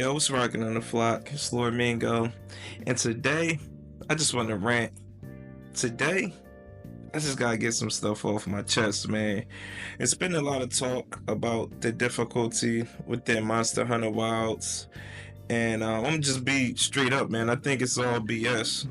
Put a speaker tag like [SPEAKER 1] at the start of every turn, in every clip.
[SPEAKER 1] Yo, what's rocking on the flock? It's Lord Mingo. And today, I just want to rant. Today, I just gotta get some stuff off my chest, man. It's been a lot of talk about the difficulty within Monster Hunter Wilds. And I'm just be straight up, man. I think it's all BS.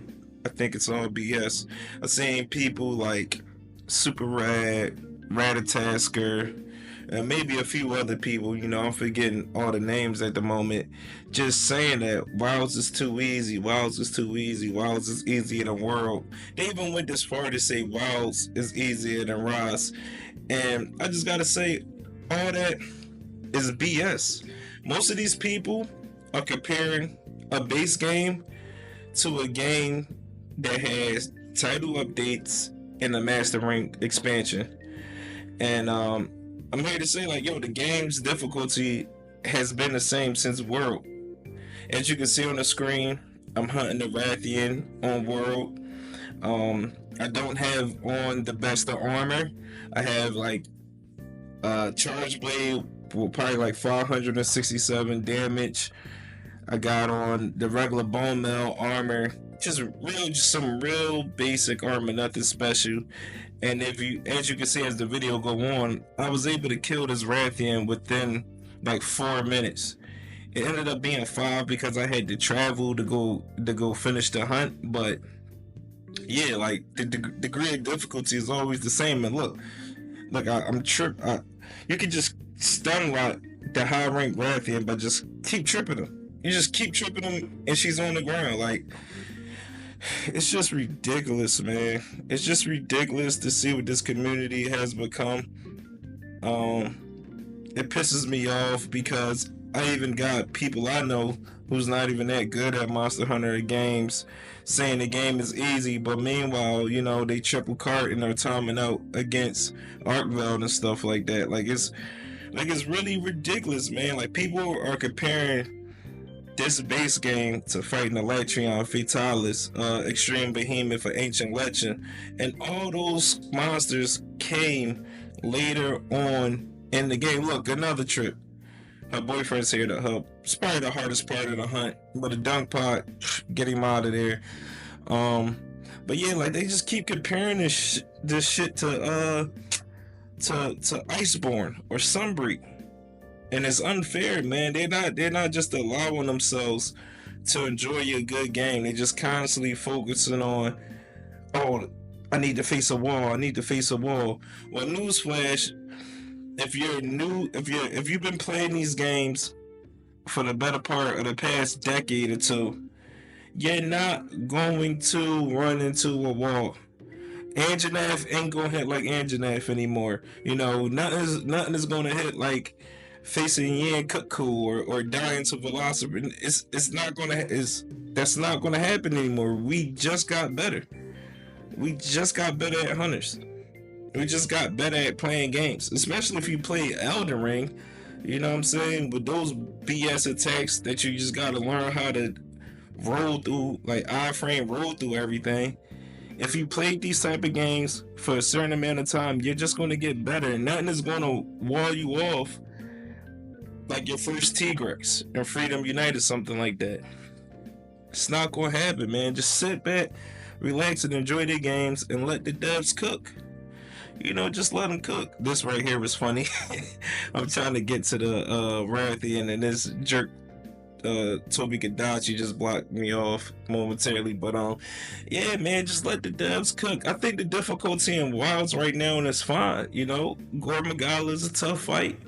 [SPEAKER 1] I think it's all BS. I've seen people like Super Rad, Raditasker, and maybe a few other people, I'm forgetting all the names at the moment, just saying that Wilds is too easy, Wilds is too easy, Wilds is easier than World. They even went this far to say Wilds is easier than Ross. And I just gotta say, all that is BS. Most of these people are comparing a base game to a game that has title updates and a Master Rank expansion. And I'm here to say, like, yo, the game's difficulty has been the same since World. As you can see on the screen, I'm hunting the Rathian on World. I don't have on the best of armor. I have like Charge Blade with probably like 567 damage. I got on the regular bone mail armor, just some real basic armor, nothing special. And as you can see as the video go on, I was able to kill this Rathian within like 4 minutes. It ended up being 5 because I had to travel to go finish the hunt. But yeah, like the degree of difficulty is always the same. And look, I'm tripped. You can just stun lock the high rank Rathian, but just keep tripping him. You just keep tripping him, and she's on the ground. Like, it's just ridiculous, man. It's just ridiculous to see what this community has become. It pisses me off because I even got people I know who's not even that good at Monster Hunter games saying the game is easy, but meanwhile, they triple cart and they're timing out against Arkveld and stuff like that. It's really ridiculous, man. Like, people are comparing this base game to fighting Electrion, Fatalis, Extreme Behemoth, or Ancient Legend, and all those monsters came later on in the game. Look, another trip. Her boyfriend's here to help. It's probably the hardest part of the hunt, but a dunk pot, get him out of there. But yeah, like, they just keep comparing this shit to Iceborne or Sunbreak. And it's unfair, man. They're not just allowing themselves to enjoy a good game. They just constantly focusing on, oh, I need to face a wall. I need to face a wall. Well, newsflash, if you've been playing these games for the better part of the past decade or two, you're not going to run into a wall. Anjanath ain't gonna hit like Anjanath anymore. Nothing is gonna hit like facing Yan Kutku or dying to Velociraptor. That's not gonna happen anymore. We just got better. We just got better at hunters. We just got better at playing games, especially if you play Elden Ring. You know what I'm saying? With those BS attacks that you just gotta learn how to roll through, like iframe roll through everything. If you played these type of games for a certain amount of time, you're just gonna get better, and nothing is gonna wall you off like your first Tigrex and Freedom United, something like that. It's not gonna happen, man. Just sit back, relax, and enjoy the games, and let the devs cook. Just let them cook. This right here was funny. I'm trying to get to the Rathian, and this jerk Toby Kadachi just blocked me off momentarily. But yeah, man, just let the devs cook. I think the difficulty in Wilds right now is fine. Gore Magala is a tough fight.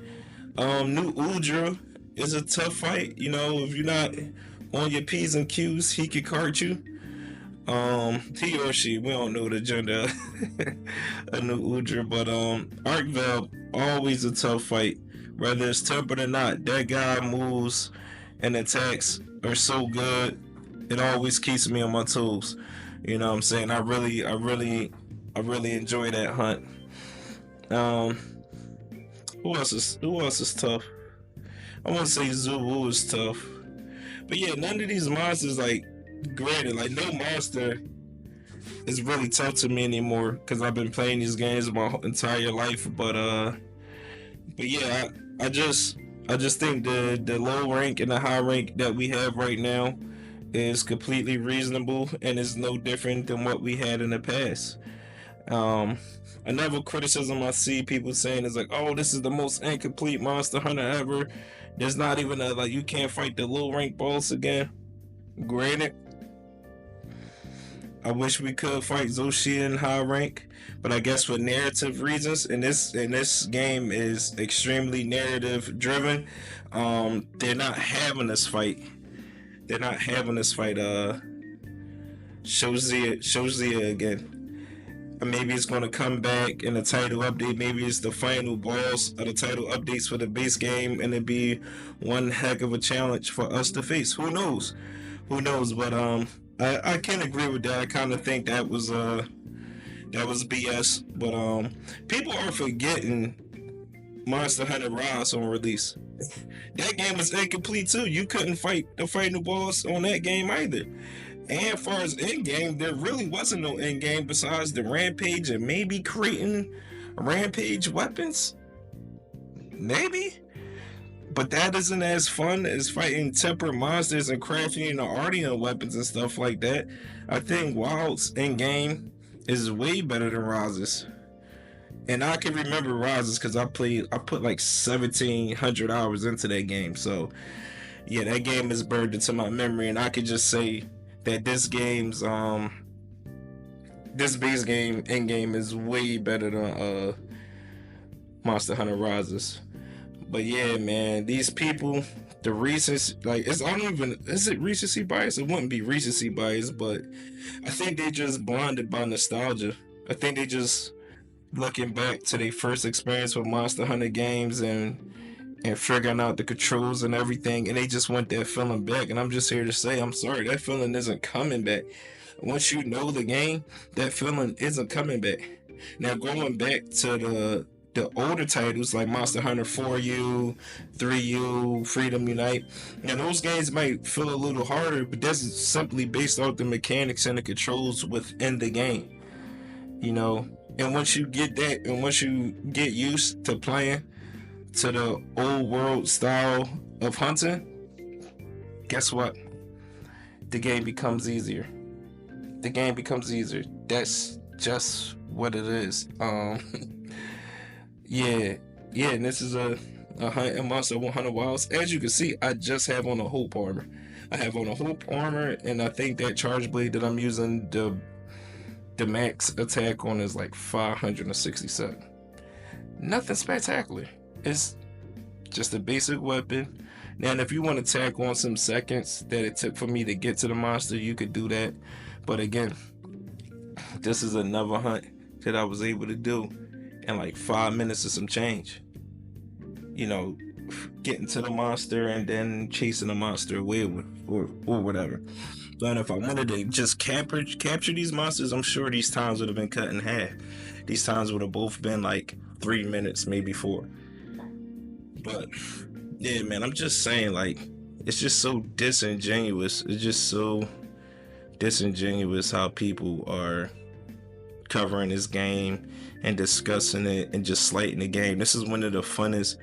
[SPEAKER 1] New Udra is a tough fight. If you're not on your P's and Q's, he could cart you. He or she, we don't know the gender of New Udra, but Arkveld, always a tough fight. Whether it's tempered or not, that guy moves and attacks are so good, it always keeps me on my toes. You know what I'm saying? I really enjoy that hunt. Who else is tough? I want to say Zulu is tough. But yeah, none of these monsters, like, granted, like, no monster is really tough to me anymore because I've been playing these games my entire life. But yeah, I just I just think the low rank and the high rank that we have right now is completely reasonable and is no different than what we had in the past. Um, Another criticism I see people saying is like, "Oh, this is the most incomplete Monster Hunter ever. There's not even a like you can't fight the low rank boss again." Granted, I wish we could fight Zoshi in high rank, but I guess for narrative reasons, and this game is extremely narrative driven. They're not having this fight. They're not having this fight. Shozia again. Maybe it's going to come back in the title update. Maybe it's the final boss of the title updates for the base game, and it'd be one heck of a challenge for us to face. Who knows? Who knows? But I can agree with that. I kind of think that was BS. But people are forgetting Monster Hunter Rise on release. That game was incomplete too. You couldn't fight the final boss on that game either. And as far as end game, there really wasn't no end game besides the rampage and maybe creating rampage weapons. Maybe. But that isn't as fun as fighting tempered monsters and crafting the Ardean weapons and stuff like that. I think Wild's end game is way better than Roz's. And I can remember Roz's because I put like 1,700 hours into that game. So yeah, that game is burned into my memory, and I could just say that this base game end game is way better than Monster Hunter Rises. But yeah, man, these people, the recency, like it's I don't even is it recency bias? It wouldn't be recency bias, but I think they just blinded by nostalgia. I think they just looking back to their first experience with Monster Hunter games and figuring out the controls and everything, and they just want that feeling back. And I'm just here to say, I'm sorry, that feeling isn't coming back. Once you know the game, that feeling isn't coming back. Now, going back to the older titles like Monster Hunter 4U, 3U, Freedom Unite, and those games might feel a little harder, but that's simply based off the mechanics and the controls within the game, you know. And once you get that, and once you get used to playing to the old world style of hunting, guess what? The game becomes easier. The game becomes easier. That's just what it is. Yeah, and this is a hunt and Monster 100 Wilds. As you can see, I just have on a Hope armor. I have on a Hope armor, and I think that charge blade that I'm using, the max attack on is like 567. Nothing spectacular. It's just a basic weapon. Now, if you want to tack on some seconds that it took for me to get to the monster, you could do that. But again, this is another hunt that I was able to do in like 5 minutes or some change. You know, getting to the monster and then chasing the monster away or whatever. But if I wanted to just capture these monsters, I'm sure these times would have been cut in half. These times would have both been like 3 minutes, maybe 4. But yeah, man, I'm just saying, like, it's just so disingenuous. It's just so disingenuous how people are covering this game and discussing it and just slighting the game. This is one of the funnest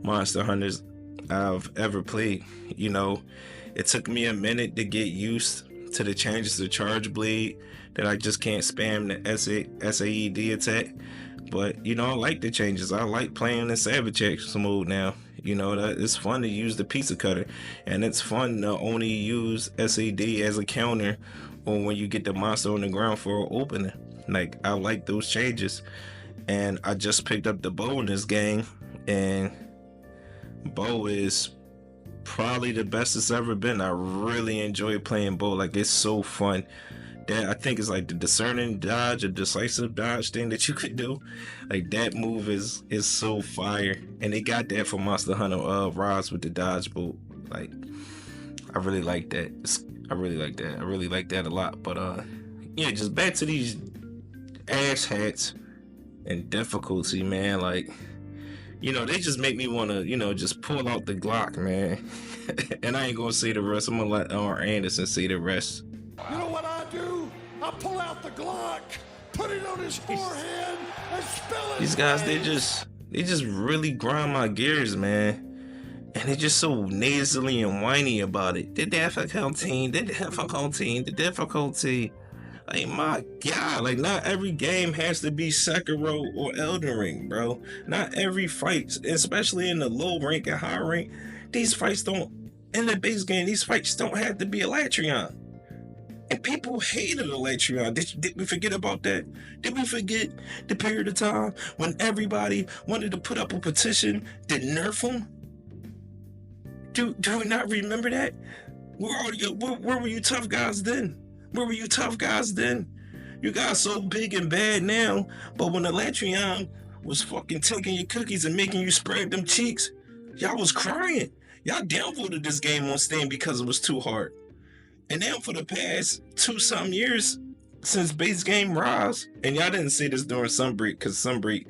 [SPEAKER 1] Monster Hunters I've ever played. You know, it took me a minute to get used to the changes to Charge Blade, that I just can't spam the SAED attack. But, you know, I like the changes. I like playing in Savage X mode now. You know, it's fun to use the pizza cutter. And it's fun to only use SAD as a counter or when you get the monster on the ground for an opening. Like, I like those changes. And I just picked up the bow in this game. And bow is probably the best it's ever been. I really enjoy playing bow. Like, it's so fun. That I think is like the discerning dodge or decisive dodge thing that you could do. Like, that move is so fire, and they got that for Monster Hunter Rise with the dodge bolt. Like, I really like that. I really like that a lot. But yeah, just back to these ass hats and difficulty, man. Like, you know, they just make me want to, you know, just pull out the Glock, man. And I ain't gonna say the rest. I'm gonna let R. Anderson say the rest.
[SPEAKER 2] You know what I do? I pull out the Glock, put it on his forehead, and spill it.
[SPEAKER 1] These guys, they just really grind my gears, man. And they're just so nasally and whiny about it. The difficulty, the difficulty, the difficulty. Like, my God, like, not every game has to be Sekiro or Elden Ring, bro. Not every fight, especially in the low rank and high rank, these fights don't, in the base game, these fights don't have to be Electrion. And people hated Electrion. Did we forget about that? Did we forget the period of time when everybody wanted to put up a petition to nerf him? Do we not remember that? Where were you tough guys then? Where were you tough guys then? You guys so big and bad now, but when Electrion was fucking taking your cookies and making you spread them cheeks, y'all was crying. Y'all downvoted this game on Steam because it was too hard. And now for the past 2-something years since base game Rise, and y'all didn't say this during Sunbreak because Sunbreak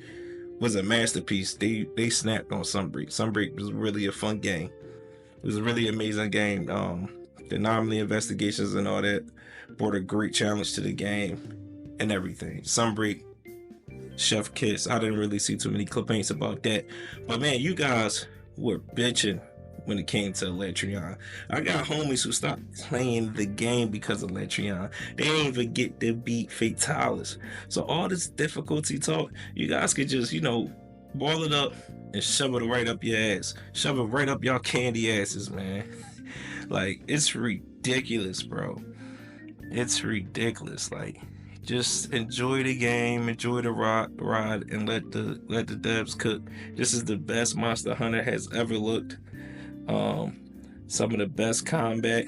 [SPEAKER 1] was a masterpiece. They snapped on Sunbreak. Sunbreak was really a fun game. It was a really amazing game. The anomaly investigations and all that brought a great challenge to the game and everything. Sunbreak, Chef Kiss. I didn't really see too many complaints about that. But man, you guys were bitching when it came to Electrion. I got homies who stopped playing the game because of Electrion. They didn't even get to beat Fatalis. So all this difficulty talk, you guys could just, ball it up and shove it right up your ass. Shove it right up y'all candy asses, man. Like, it's ridiculous, bro. It's ridiculous. Like, just enjoy the game, enjoy the ride, and let the devs cook. This is the best Monster Hunter has ever looked. Some of the best combat.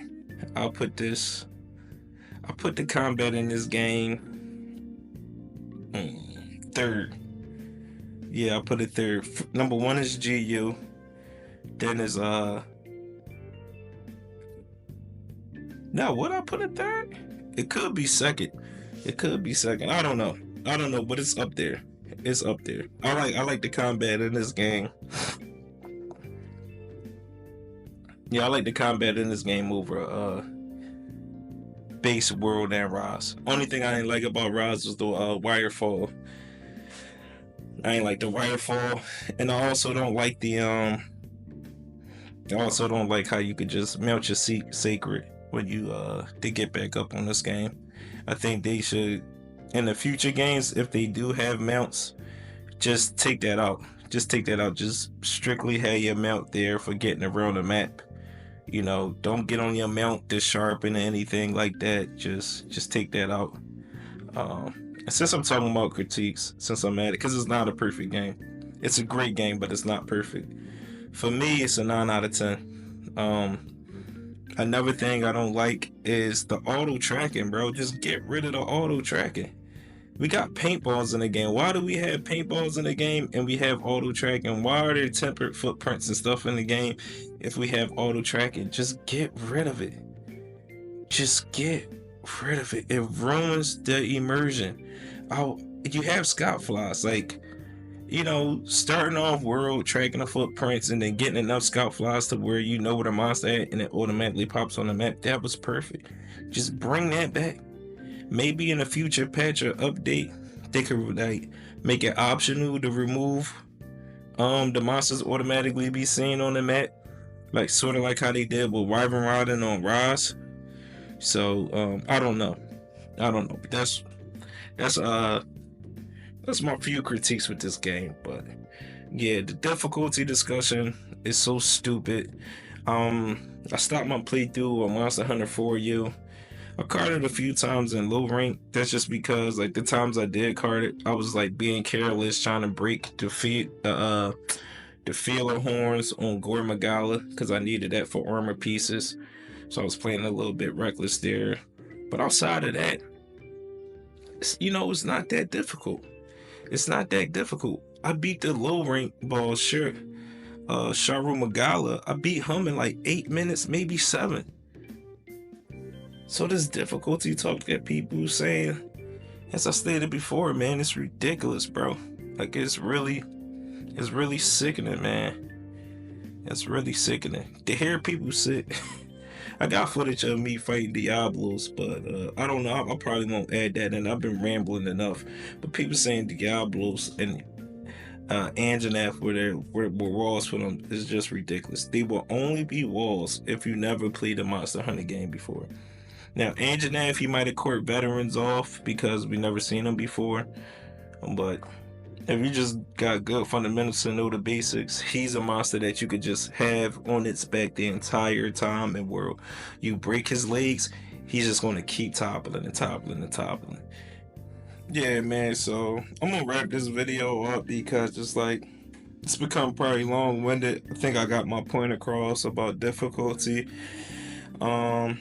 [SPEAKER 1] I'll put the combat in this game third. Yeah, I'll put it third. Number 1 is GU. Then is no, what I put it third? It could be second. I don't know, but it's up there. I like the combat in this game. Yeah, I like the combat in this game over base world and Rise. Only thing I didn't like about Rise was the wirefall. I ain't like the wirefall, and I also don't like how you could just melt your sacred when you to get back up on this game. I think they should, in the future games, if they do have mounts, just take that out. Just strictly have your mount there for getting around the map. Don't get on your mount to sharpen or anything like that. Just take that out. Since I'm talking about critiques, since I'm at it, because it's not a perfect game. It's a great game, but it's not perfect. For me, it's a 9 out of 10. Another thing I don't like is the auto tracking, bro. Just get rid of the auto tracking. We got paintballs in the game. Why do we have paintballs in the game and we have auto tracking? Why are there tempered footprints and stuff in the game if we have auto tracking? Just get rid of it. It ruins the immersion. You have scout flies, like, starting off world, tracking the footprints, and then getting enough scout flies to where you know where the monster at and it automatically pops on the map. That was perfect. Just bring that back. Maybe in a future patch or update, they could make it optional to remove the monsters automatically be seen on the map, like sort of like how they did with Wyvern Riding on Rise. So I don't know. But that's my few critiques with this game. But yeah, the difficulty discussion is so stupid. I stopped my playthrough on Monster Hunter 4U. I carded a few times in low rank. That's just because, like, the times I did card it, I was like being careless, trying to break the feeler horns on Gore Magala because I needed that for armor pieces. So I was playing a little bit reckless there. But outside of that, it's not that difficult. I beat the low rank boss, sure. Sharu Magala, I beat him in like 8 minutes, maybe 7. So this difficulty talk that people saying, as I stated before, man, it's ridiculous, bro. Like, it's really sickening, man. It's really sickening to hear people say. I got footage of me fighting Diablos, but I don't know. I probably won't add that in. I've been rambling enough. But people saying Diablos, and Anjanath where walls for them is just ridiculous. They will only be walls if you never played a Monster Hunter game before. Now, Anjanath, he might have court veterans off because we never seen him before, but if you just got good fundamentals to know the basics, he's a monster that you could just have on its back the entire time and world. You break his legs, he's just going to keep toppling and toppling and toppling. Yeah, man, so I'm gonna wrap this video up because it's become probably long-winded. I think I got my point across about difficulty. Um,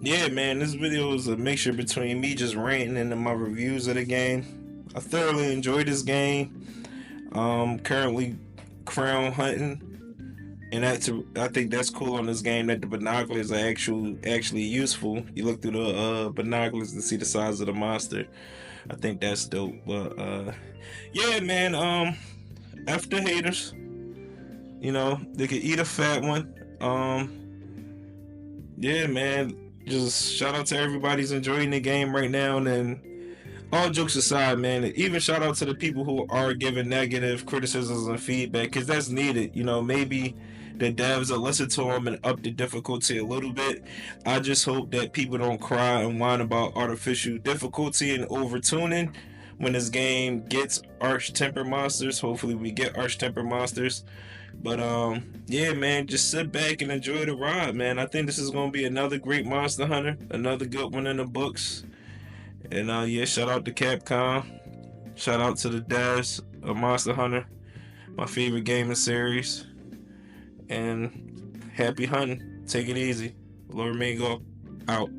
[SPEAKER 1] yeah, man, this video is a mixture between me just ranting and my reviews of the game. I thoroughly enjoyed this game. Currently crown hunting, and I think that's cool on this game that the binoculars are actually useful. You look through the binoculars to see the size of the monster. I think that's dope. But yeah, man. After haters, they could eat a fat one. Yeah, man. Just shout out to everybody who's enjoying the game right now, and then all jokes aside, man, even shout out to the people who are giving negative criticisms and feedback because that's needed. Maybe the devs will listen to them and up the difficulty a little bit. I just hope that people don't cry and whine about artificial difficulty and overtuning when this game gets arch temper monsters. Hopefully, we get arch temper monsters. But yeah, man, just sit back and enjoy the ride, man. I think this is gonna be another great Monster Hunter, another good one in the books. And yeah, shout out to Capcom. Shout out to the devs of Monster Hunter, my favorite gaming series. And happy hunting. Take it easy. Lord Mingo out.